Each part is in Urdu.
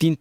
3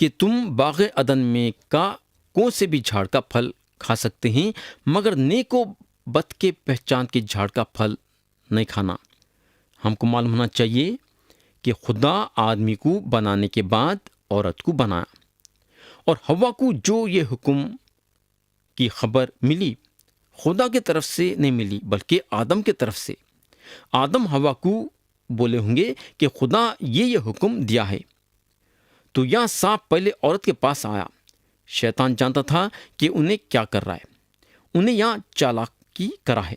کہ تم باغ عدن میں کا کون سے بھی جھاڑ کا پھل کھا سکتے ہیں، مگر نیک و بد کے پہچان کے جھاڑ کا پھل نہیں کھانا۔ ہم کو معلوم ہونا چاہیے کہ خدا آدمی کو بنانے کے بعد عورت کو بنایا، اور حوا کو جو یہ حکم کی خبر ملی خدا کی طرف سے نہیں ملی بلکہ آدم کی طرف سے۔ آدم حوا کو بولے ہوں گے کہ خدا یہ حکم دیا ہے، تو یہاں سانپ پہلے عورت کے پاس آیا۔ شیطان جانتا تھا کہ انہیں کیا کر رہا ہے، انہیں یہاں چالاکی کرا ہے۔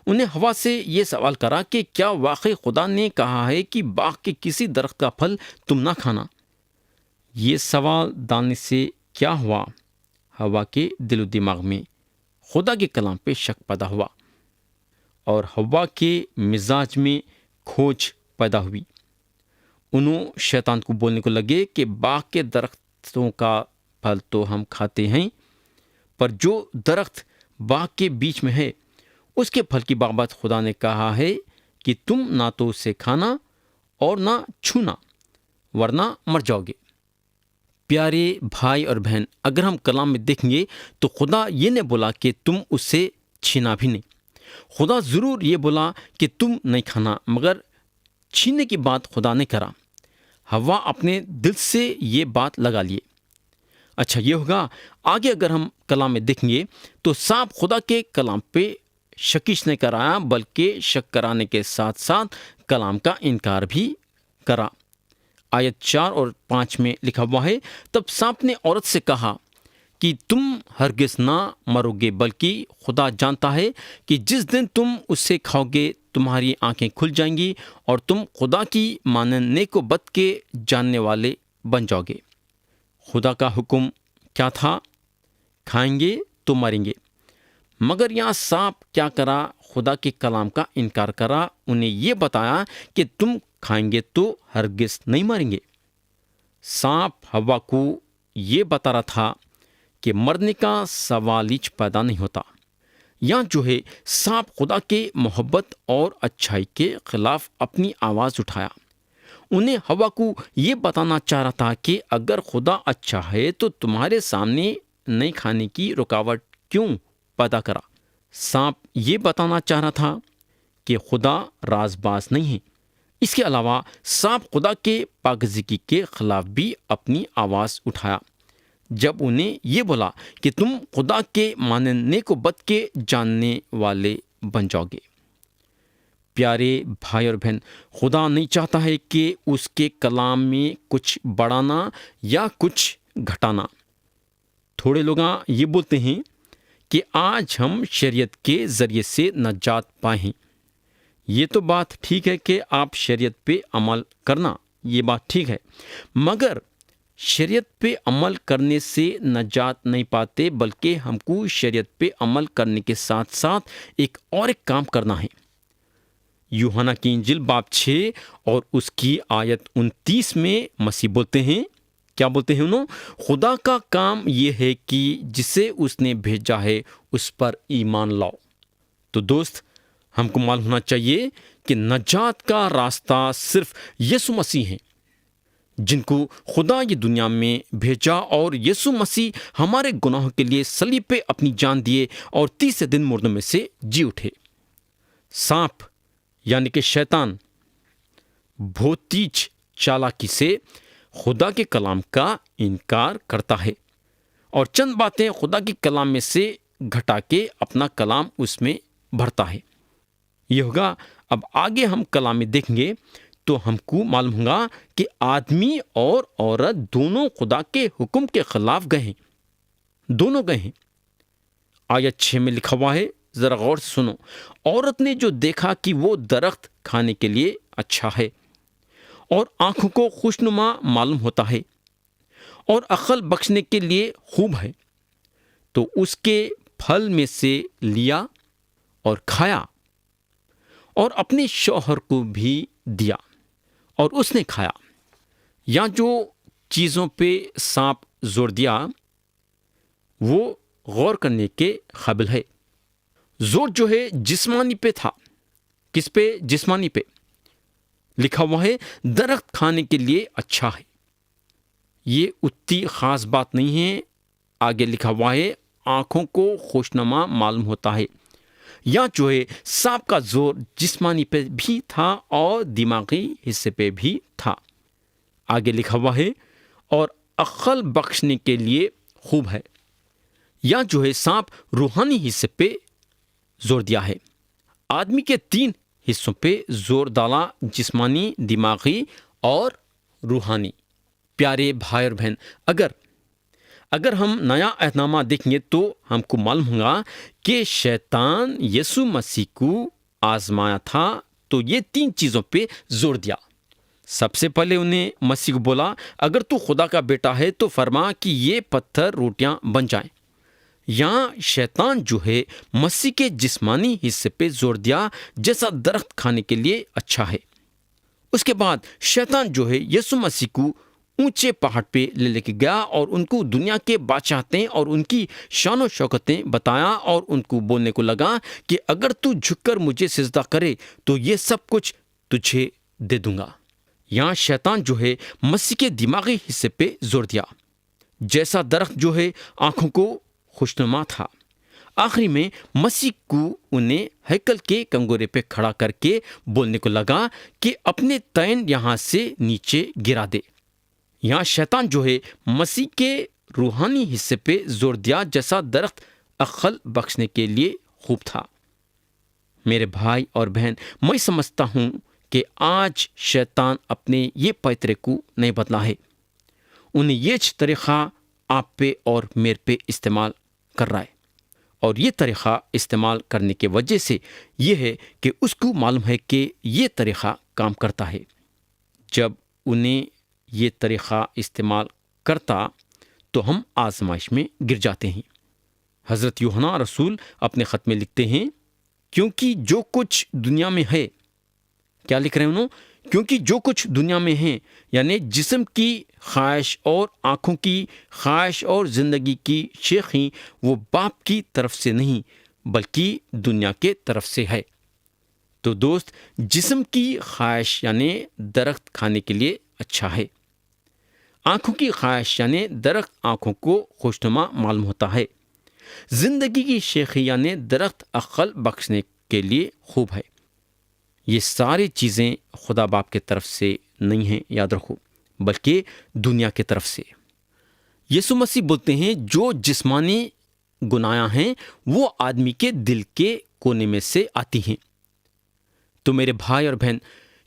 انہیں حوا سے یہ سوال کرا کہ کیا واقعی خدا نے کہا ہے کہ باغ کے کسی درخت کا پھل تم نہ کھانا؟ یہ سوال ڈالنے سے کیا ہوا؟ حوا کے دل و دماغ میں خدا کے کلام پہ شک پیدا ہوا، اور حوا کے مزاج میں کھوج پیدا ہوئی۔ انہوں شیطان کو بولنے کو لگے کہ باغ کے درختوں کا پھل تو ہم کھاتے ہیں، پر جو درخت باغ کے بیچ میں ہے اس کے پھل کی بابت خدا نے کہا ہے کہ تم نہ تو اسے کھانا اور نہ چھونا، ورنہ مر جاؤ گے۔ پیارے بھائی اور بہن، اگر ہم کلام میں دیکھیں گے تو خدا یہ نہیں بولا کہ تم اسے چھینا بھی نہیں۔ خدا ضرور یہ بولا کہ تم نہیں کھانا، مگر چھیننے کی بات خدا نے کرا۔ حوا اپنے دل سے یہ بات لگا لیے۔ اچھا یہ ہوگا آگے اگر ہم کلام میں دیکھیں گے تو سانپ خدا کے کلام پہ شکیش نہیں کرایا، بلکہ شک کرانے کے ساتھ ساتھ کلام کا انکار بھی کرا۔ آیت 4 اور 5 میں لکھا ہوا ہے، تب سانپ نے عورت سے کہا کہ تم ہرگز نہ مرو گے، بلکہ خدا جانتا ہے کہ جس دن تم اسے کھاؤ گے تمہاری آنکھیں کھل جائیں گی اور تم خدا کی مانند نیک و بد کے جاننے والے بن جاؤ گے۔ خدا کا حکم کیا تھا؟ کھائیں گے تو مریں گے، مگر یہاں سانپ کیا کرا؟ خدا کے کلام کا انکار کرا۔ انہیں یہ بتایا کہ تم کھائیں گے تو ہرگز نہیں مریں گے۔ سانپ حوا کو یہ بتا رہا تھا کہ مرنے کا سوال ہی پیدا نہیں ہوتا۔ یہاں جو ہے سانپ خدا کے محبت اور اچھائی کے خلاف اپنی آواز اٹھایا۔ انہیں حوا کو یہ بتانا چاہ رہا تھا کہ اگر خدا اچھا ہے تو تمہارے سامنے نہیں کھانے کی رکاوٹ کیوں پیدا کرا؟ سانپ یہ بتانا چاہ رہا تھا کہ خدا راز باز نہیں ہے۔ اس کے علاوہ سانپ خدا کے پاکیزگی کے خلاف بھی اپنی آواز اٹھایا جب انہیں یہ بولا کہ تم خدا کے مانند نیک و بد کے جاننے والے بن جاؤ گے۔ پیارے بھائی اور بہن، خدا نہیں چاہتا ہے کہ اس کے کلام میں کچھ بڑھانا یا کچھ گھٹانا۔ تھوڑے لوگ یہ بولتے ہیں کہ آج ہم شریعت کے ذریعے سے نجات پائے ہیں۔ یہ تو بات ٹھیک ہے کہ آپ شریعت پہ عمل کرنا، یہ بات ٹھیک ہے، مگر شریعت پہ عمل کرنے سے نجات نہیں پاتے، بلکہ ہم کو شریعت پہ عمل کرنے کے ساتھ ساتھ ایک کام کرنا ہے۔ یوحنا کی انجیل باب 6 اور اس کی آیت 29 میں مسیح بولتے ہیں، کیا بولتے ہیں انہوں؟ خدا کا کام یہ ہے کہ جسے اس نے بھیجا ہے اس پر ایمان لاؤ۔ تو دوست، ہم کو معلوم ہونا چاہیے کہ نجات کا راستہ صرف یسوع مسیح ہے، جن کو خدا یہ دنیا میں بھیجا، اور یسوع مسیح ہمارے گناہوں کے لیے صلیب پہ اپنی جان دیے اور تیسرے دن مردوں میں سے جی اٹھے۔ سانپ یعنی کہ شیطان بہت تیز چالاکی سے خدا کے کلام کا انکار کرتا ہے، اور چند باتیں خدا کے کلام میں سے گھٹا کے اپنا کلام اس میں بھرتا ہے۔ یہ ہوگا اب آگے ہم کلام میں دیکھیں گے تو ہم کو معلوم ہوگا کہ آدمی اور عورت دونوں خدا کے حکم کے خلاف گئے ہیں، دونوں گئے ہیں۔ آیت 6 میں لکھا ہوا ہے، ذرا غور سے سنو۔ عورت نے جو دیکھا کہ وہ درخت کھانے کے لیے اچھا ہے اور آنکھوں کو خوشنما معلوم ہوتا ہے اور عقل بخشنے کے لیے خوب ہے، تو اس کے پھل میں سے لیا اور کھایا اور اپنے شوہر کو بھی دیا اور اس نے کھایا۔ یہاں جو چیزوں پہ سانپ زور دیا وہ غور کرنے کے قابل ہے۔ زور جو ہے جسمانی پہ تھا۔ کس پہ؟ جسمانی پہ۔ لکھا ہوا ہے درخت کھانے کے لیے اچھا ہے۔ یہ اتنی خاص بات نہیں ہے۔ آگے لکھا ہوا ہے آنکھوں کو خوشنما معلوم ہوتا ہے۔ یہاں جو ہے سانپ کا زور جسمانی پہ بھی تھا اور دماغی حصے پہ بھی تھا۔ آگے لکھا ہوا ہے اور عقل بخشنے کے لیے خوب ہے۔ یہاں جو ہے سانپ روحانی حصے پہ زور دیا ہے۔ آدمی کے 3 حصوں پہ زور ڈالا، جسمانی، دماغی اور روحانی۔ پیارے بھائی اور بہن، اگر ہم نیا عہد نامہ دیکھیں گے تو ہم کو معلوم ہوگا کہ شیطان یسوع مسیح کو آزمایا تھا تو یہ 3 چیزوں پہ زور دیا۔ سب سے پہلے انہیں مسیح کو بولا اگر تو خدا کا بیٹا ہے تو فرما کہ یہ پتھر روٹیاں بن جائیں۔ یہاں شیطان جو ہے مسیح کے جسمانی حصے پہ زور دیا جیسا درخت کھانے کے لیے اچھا ہے۔ اس کے بعد شیطان جو ہے یسوع مسیح کو اونچے پہاڑ پہ لے کے گیا اور ان کو دنیا کے بادشاہتیں اور ان کی شان و شوکتیں بتایا اور ان کو بولنے کو لگا کہ اگر تو جھک کر مجھے سجدہ کرے تو یہ سب کچھ تجھے دے دوں گا۔ یہاں شیطان جو ہے مسیح کے دماغی حصے پہ زور دیا جیسا درخت جو ہے آنکھوں کو خوشنما تھا۔ آخری میں مسیح کو انہیں ہیکل کے کنگورے پہ کھڑا کر کے بولنے کو لگا کہ اپنے تین یہاں سے نیچے گرا دے۔ یہاں شیطان جو ہے مسیح کے روحانی حصے پہ زور دیا جیسا درخت عقل بخشنے کے لیے خوب تھا۔ میرے بھائی اور بہن، میں سمجھتا ہوں کہ آج شیطان اپنے یہ پیترے کو نہیں بدلا ہے۔ انہیں یہ طریقہ آپ پہ اور میرے پہ استعمال کر رہا ہے، اور یہ طریقہ استعمال کرنے کی وجہ سے یہ ہے کہ اس کو معلوم ہے کہ یہ طریقہ کام کرتا ہے۔ جب انہیں یہ طریقہ استعمال کرتا تو ہم آزمائش میں گر جاتے ہیں۔ حضرت یوحنا رسول اپنے خط میں لکھتے ہیں کیونکہ جو کچھ دنیا میں ہے، کیا لکھ رہے ہیں انہوں؟ کیونکہ جو کچھ دنیا میں ہے، یعنی جسم کی خواہش اور آنکھوں کی خواہش اور زندگی کی شیخی، وہ باپ کی طرف سے نہیں بلکہ دنیا کے طرف سے ہے۔ تو دوست، جسم کی خواہش یعنی درخت کھانے کے لیے اچھا ہے۔ آنکھوں کی خواہش یعنی درخت آنکھوں کو خوشنما معلوم ہوتا ہے۔ زندگی کی شیخی یعنی درخت عقل بخشنے کے لیے خوب ہے۔ یہ ساری چیزیں خدا باپ کے طرف سے نہیں ہیں، یاد رکھو، بلکہ دنیا کے طرف سے۔ یسوع مسیح بولتے ہیں جو جسمانی گناہ ہیں وہ آدمی کے دل کے کونے میں سے آتی ہیں۔ تو میرے بھائی اور بہن،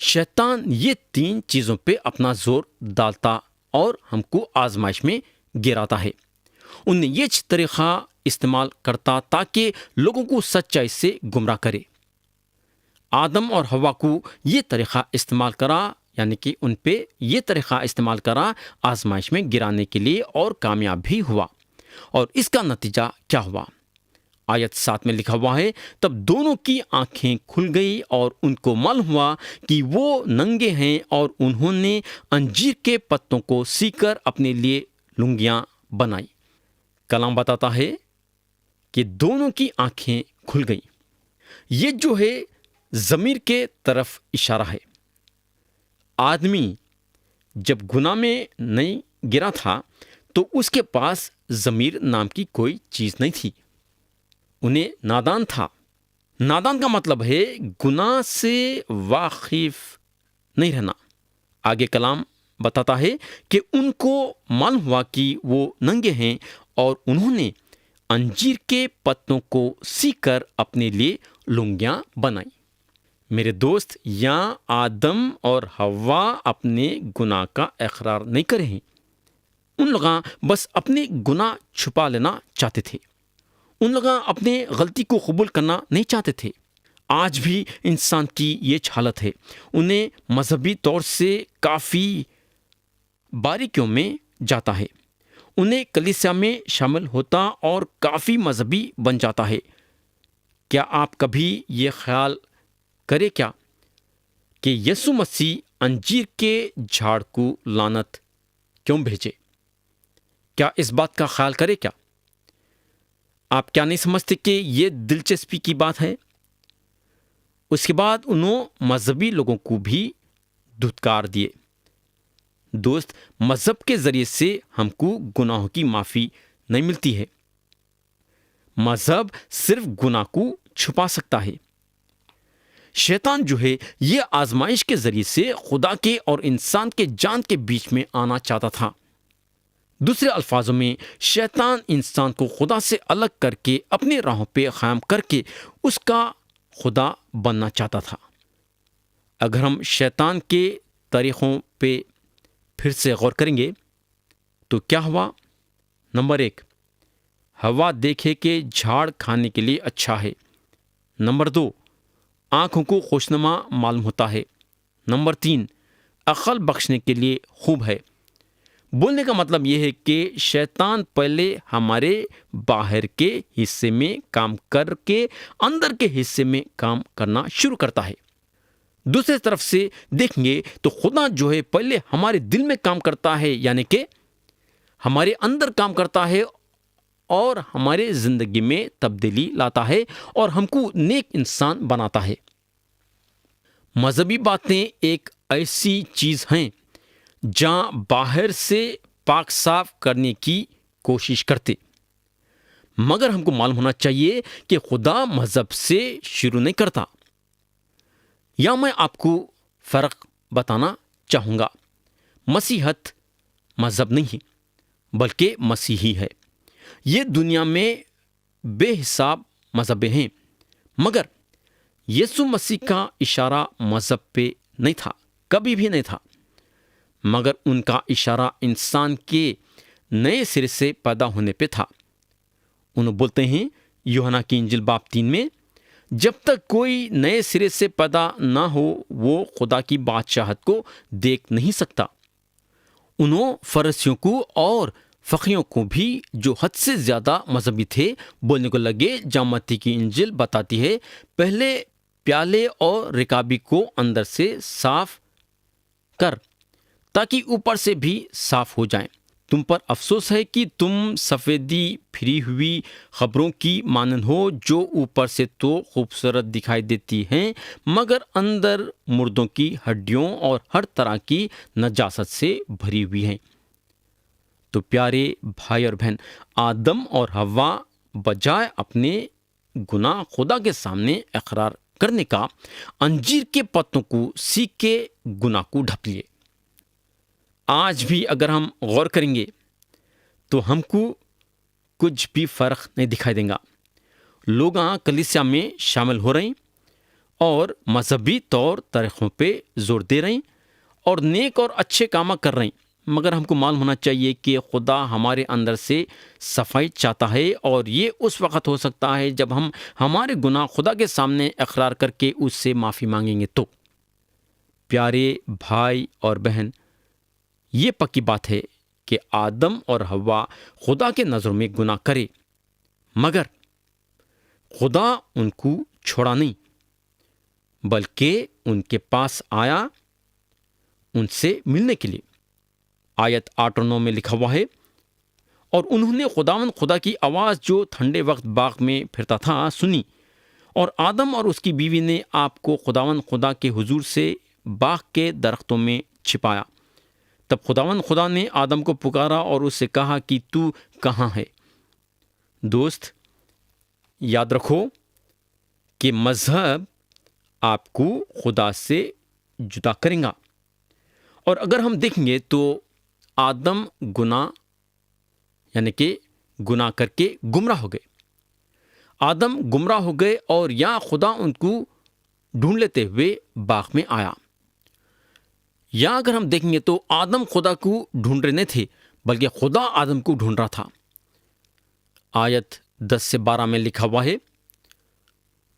شیطان یہ 3 چیزوں پہ اپنا زور ڈالتا اور ہم کو آزمائش میں گراتا ہے۔ انہیں یہ طریقہ استعمال کرتا تاکہ لوگوں کو سچائی سے گمراہ کرے۔ آدم اور حوا کو یہ طریقہ استعمال کرا، یعنی کہ ان پہ یہ طریقہ استعمال کرا آزمائش میں گرانے کے لیے، اور کامیاب بھی ہوا۔ اور اس کا نتیجہ کیا ہوا؟ آیت 7 میں لکھا ہوا ہے تب دونوں کی آنکھیں کھل گئی اور ان کو معلوم ہوا کہ وہ ننگے ہیں، اور انہوں نے انجیر کے پتوں کو سی کر اپنے لیے لنگیاں بنائی۔ کلام بتاتا ہے کہ دونوں کی آنکھیں کھل گئی۔ یہ جو ہے ضمیر کے طرف اشارہ ہے۔ آدمی جب گناہ میں نہیں گرا تھا تو اس کے پاس ضمیر نام کی کوئی چیز نہیں تھی۔ انہیں نادان تھا۔ نادان کا مطلب ہے گناہ سے واقف نہیں رہنا۔ آگے کلام بتاتا ہے کہ ان کو معلوم ہوا کہ وہ ننگے ہیں، اور انہوں نے انجیر کے پتوں کو سی کر اپنے لیے لنگیاں بنائی۔ میرے دوست، یہاں آدم اور حوا اپنے گناہ کا اقرار نہیں کرے ہیں۔ ان لوگاں بس اپنے گناہ چھپا لینا چاہتے تھے۔ ان لوگاں اپنے غلطی کو قبول کرنا نہیں چاہتے تھے۔ آج بھی انسان کی یہ حالت ہے۔ انہیں مذہبی طور سے کافی باریکیوں میں جاتا ہے۔ انہیں کلیسیا میں شامل ہوتا اور کافی مذہبی بن جاتا ہے۔ کیا آپ کبھی یہ خیال کرے کیا کہ یسوع مسیح انجیر کے جھاڑ کو لعنت کیوں بھیجے؟ کیا اس بات کا خیال کرے کیا؟ آپ کیا نہیں سمجھتے کہ یہ دلچسپی کی بات ہے؟ اس کے بعد انہوں مذہبی لوگوں کو بھی دھتکار دیے۔ دوست، مذہب کے ذریعے سے ہم کو گناہوں کی معافی نہیں ملتی ہے۔ مذہب صرف گناہ کو چھپا سکتا ہے۔ شیطان جو ہے یہ آزمائش کے ذریعے سے خدا کے اور انسان کے جان کے بیچ میں آنا چاہتا تھا۔ دوسرے الفاظوں میں شیطان انسان کو خدا سے الگ کر کے اپنے راہوں پہ قائم کر کے اس کا خدا بننا چاہتا تھا۔ اگر ہم شیطان کے طریقوں پہ پھر سے غور کریں گے تو کیا ہوا؟ نمبر 1، ہوا دیکھے کہ جھاڑ کھانے کے لیے اچھا ہے۔ نمبر 2، آنکھوں کو خوشنما معلوم ہوتا ہے۔ نمبر 3، عقل بخشنے کے لیے خوب ہے۔ بولنے کا مطلب یہ ہے کہ شیطان پہلے ہمارے باہر کے حصے میں کام کر کے اندر کے حصے میں کام کرنا شروع کرتا ہے۔ دوسری طرف سے دیکھیں گے تو خدا جو ہے پہلے ہمارے دل میں کام کرتا ہے، یعنی کہ ہمارے اندر کام کرتا ہے اور ہمارے زندگی میں تبدیلی لاتا ہے اور ہم کو نیک انسان بناتا ہے۔ مذہبی باتیں ایک ایسی چیز ہیں جہاں باہر سے پاک صاف کرنے کی کوشش کرتے، مگر ہم کو معلوم ہونا چاہیے کہ خدا مذہب سے شروع نہیں کرتا۔ یا میں آپ کو فرق بتانا چاہوں گا، مسیحیت مذہب نہیں ہے بلکہ مسیحی ہے۔ یہ دنیا میں بے حساب مذہب ہیں، مگر یسوع مسیح کا اشارہ مذہب پہ نہیں تھا، کبھی بھی نہیں تھا، مگر ان کا اشارہ انسان کے نئے سرے سے پیدا ہونے پہ تھا۔ انہوں بولتے ہیں یوحنا کی انجیل باب 3 میں، جب تک کوئی نئے سرے سے پیدا نہ ہو وہ خدا کی بادشاہت کو دیکھ نہیں سکتا۔ انہوں فرشتیوں کو اور فقیوں کو بھی جو حد سے زیادہ مذہبی تھے بولنے کو لگے، جہاں متی کی انجیل بتاتی ہے پہلے پیالے اور رکابی کو اندر سے صاف کر تاکہ اوپر سے بھی صاف ہو جائیں۔ تم پر افسوس ہے کہ تم سفیدی پھری ہوئی خبروں کی مانند ہو، جو اوپر سے تو خوبصورت دکھائی دیتی ہیں مگر اندر مردوں کی ہڈیوں اور ہر طرح کی نجاست سے بھری ہوئی ہیں۔ تو پیارے بھائی اور بہن، آدم اور حوا بجائے اپنے گناہ خدا کے سامنے اقرار کرنے کا، انجیر کے پتوں کو سیکھ کے گناہ کو ڈھپ لیے۔ آج بھی اگر ہم غور کریں گے تو ہم کو کچھ بھی فرق نہیں دکھائی دے گا۔ لوگ کلیسیا میں شامل ہو رہے ہیں اور مذہبی طور طریقوں پہ زور دے رہے ہیں اور نیک اور اچھے کام کر رہے ہیں، مگر ہم کو معلوم ہونا چاہیے کہ خدا ہمارے اندر سے صفائی چاہتا ہے، اور یہ اس وقت ہو سکتا ہے جب ہم ہمارے گناہ خدا کے سامنے اقرار کر کے اس سے معافی مانگیں گے۔ تو پیارے بھائی اور بہن، یہ پکی بات ہے کہ آدم اور حوا خدا کے نظروں میں گناہ کرے، مگر خدا ان کو چھوڑا نہیں، بلکہ ان کے پاس آیا ان سے ملنے کے لیے۔ آیت 8 اور 9 میں لکھا ہوا ہے، اور انہوں نے خدا کی آواز جو ٹھنڈے وقت باغ میں پھرتا تھا سنی، اور آدم اور اس کی بیوی نے آپ کو خدا کے حضور سے باغ کے درختوں میں چھپایا۔ تب خدا نے آدم کو پکارا اور اس سے کہا کہ تو کہاں ہے؟ دوست، یاد رکھو کہ مذہب آپ کو خدا سے جدا کرے گا، اور اگر ہم دیکھیں گے تو آدم یعنی کہ گناہ کر کے گمراہ ہو گئے۔ آدم گمراہ ہو گئے، اور یا خدا ان کو ڈھونڈ لیتے ہوئے باغ میں آیا۔ یا اگر ہم دیکھیں گے تو آدم خدا کو ڈھونڈ رہے نہیں تھے، بلکہ خدا آدم کو ڈھونڈ رہا تھا۔ آیت 10 سے 12 میں لکھا ہوا ہے،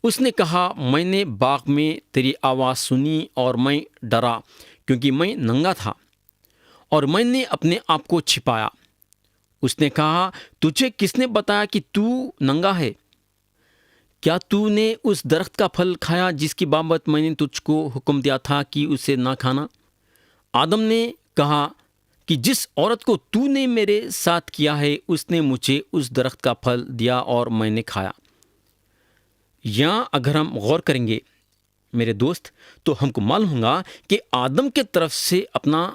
اس نے کہا، میں نے باغ میں تیری آواز سنی اور میں ڈرا، کیونکہ میں ننگا تھا اور میں نے اپنے آپ کو چھپایا۔ اس نے کہا، تجھے کس نے بتایا کہ تو ننگا ہے؟ کیا تو نے اس درخت کا پھل کھایا جس کی بابت میں نے تجھ کو حکم دیا تھا کہ اسے نہ کھانا؟ آدم نے کہا کہ جس عورت کو تو نے میرے ساتھ کیا ہے اس نے مجھے اس درخت کا پھل دیا اور میں نے کھایا۔ یہاں اگر ہم غور کریں گے میرے دوست تو ہم کو معلوم ہوگا کہ آدم کے طرف سے اپنا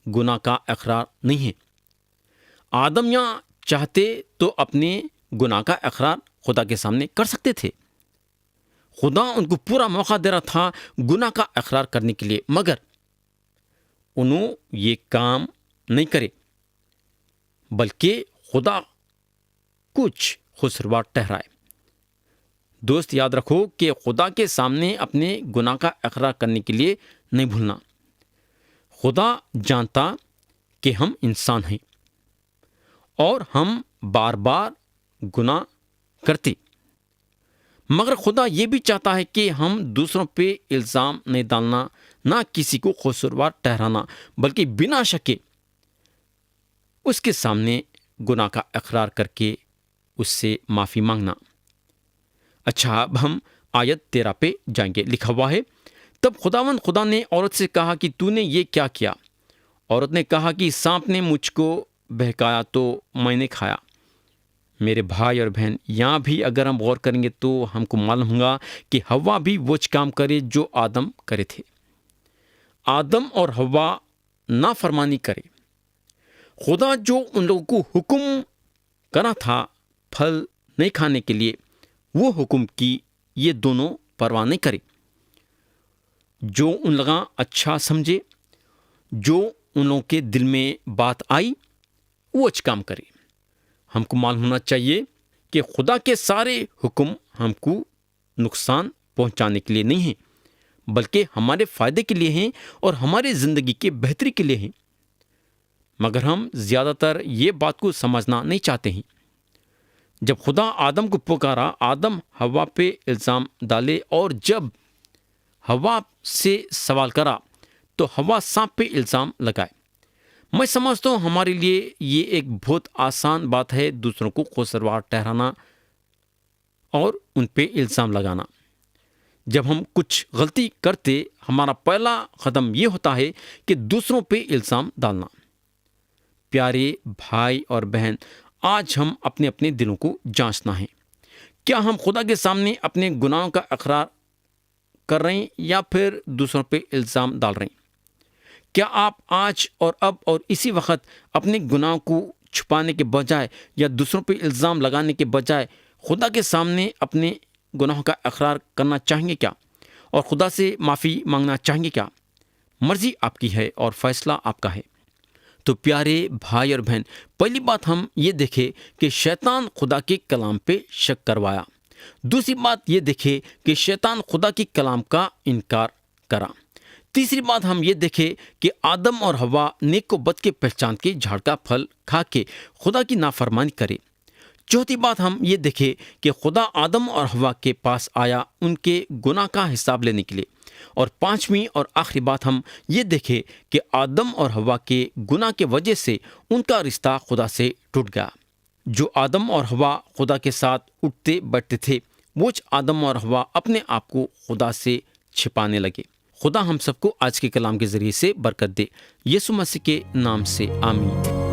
گناہ کا اقرار نہیں ہے۔ آدم یہاں چاہتے تو اپنے گناہ کا اقرار خدا کے سامنے کر سکتے تھے۔ خدا ان کو پورا موقع دے رہا تھا گناہ کا اقرار کرنے کے لیے، مگر انہوں یہ کام نہیں کرے، بلکہ خدا کچھ خسروار ٹھہرائے۔ دوست یاد رکھو کہ خدا کے سامنے اپنے گناہ کا اقرار کرنے کے لیے نہیں بھولنا۔ خدا جانتا کہ ہم انسان ہیں اور ہم بار بار گناہ کرتے، مگر خدا یہ بھی چاہتا ہے کہ ہم دوسروں پہ الزام نہیں ڈالنا، نہ کسی کو قصوروار ٹھہرانا، بلکہ بنا شکے اس کے سامنے گناہ کا اقرار کر کے اس سے معافی مانگنا۔ اچھا، اب ہم آیت 13 پہ جائیں گے۔ لکھا ہوا ہے، تب خداوند خدا نے عورت سے کہا کہ تو نے یہ کیا کیا؟ عورت نے کہا کہ سانپ نے مجھ کو بہکایا تو میں نے کھایا۔ میرے بھائی اور بہن، یہاں بھی اگر ہم غور کریں گے تو ہم کو معلوم ہوگا کہ ہوا بھی وہ کام کرے جو آدم کرے تھے۔ آدم اور ہوا نافرمانی کرے۔ خدا جو ان لوگوں کو حکم کرا تھا پھل نہیں کھانے کے لیے، وہ حکم کی یہ دونوں پرواہ نہیں کرے۔ جو ان لوگاں اچھا سمجھے، جو ان لوگوں کے دل میں بات آئی، وہ اچھا کام کرے۔ ہم کو معلوم ہونا چاہیے کہ خدا کے سارے حکم ہم کو نقصان پہنچانے کے لیے نہیں ہیں، بلکہ ہمارے فائدے کے لیے ہیں اور ہمارے زندگی کے بہتری کے لیے ہیں، مگر ہم زیادہ تر یہ بات کو سمجھنا نہیں چاہتے ہیں۔ جب خدا آدم کو پکارا، آدم ہوا پہ الزام ڈالے، اور جب ہوا سے سوال کرا تو ہوا سانپ پہ الزام لگائے۔ میں سمجھتا ہوں ہمارے لیے یہ ایک بہت آسان بات ہے دوسروں کو قصوروار ٹھہرانا اور ان پہ الزام لگانا۔ جب ہم کچھ غلطی کرتے، ہمارا پہلا قدم یہ ہوتا ہے کہ دوسروں پہ الزام ڈالنا۔ پیارے بھائی اور بہن، آج ہم اپنے اپنے دلوں کو جانچنا ہے۔ کیا ہم خدا کے سامنے اپنے گناہوں کا اقرار کر رہے ہیں یا پھر دوسروں پہ الزام ڈال رہے ہیں؟ کیا آپ آج اور اب اور اسی وقت اپنے گناہوں کو چھپانے کے بجائے یا دوسروں پہ الزام لگانے کے بجائے خدا کے سامنے اپنے گناہوں کا اقرار کرنا چاہیں گے کیا؟ اور خدا سے معافی مانگنا چاہیں گے کیا؟ مرضی آپ کی ہے اور فیصلہ آپ کا ہے۔ تو پیارے بھائی اور بہن، پہلی بات ہم یہ دیکھیں کہ شیطان خدا کے کلام پہ شک کروایا۔ دوسری بات یہ دیکھیں کہ شیطان خدا کے کلام کا انکار کرا۔ تیسری بات ہم یہ دیکھیں کہ آدم اور ہوا نیک و بد کے پہچان کے جھاڑ کا پھل کھا کے خدا کی نافرمانی کرے۔ چوتھی بات ہم یہ دیکھیں کہ خدا آدم اور ہوا کے پاس آیا ان کے گناہ کا حساب لینے کے لیے۔ اور پانچویں اور آخری بات ہم یہ دیکھیں کہ آدم اور ہوا کے گناہ کے وجہ سے ان کا رشتہ خدا سے ٹوٹ گیا۔ جو آدم اور ہوا خدا کے ساتھ اٹھتے بیٹھتے تھے، وہ آدم اور ہوا اپنے آپ کو خدا سے چھپانے لگے۔ خدا ہم سب کو آج کے کلام کے ذریعے سے برکت دے۔ یسوع مسیح کے نام سے آمین۔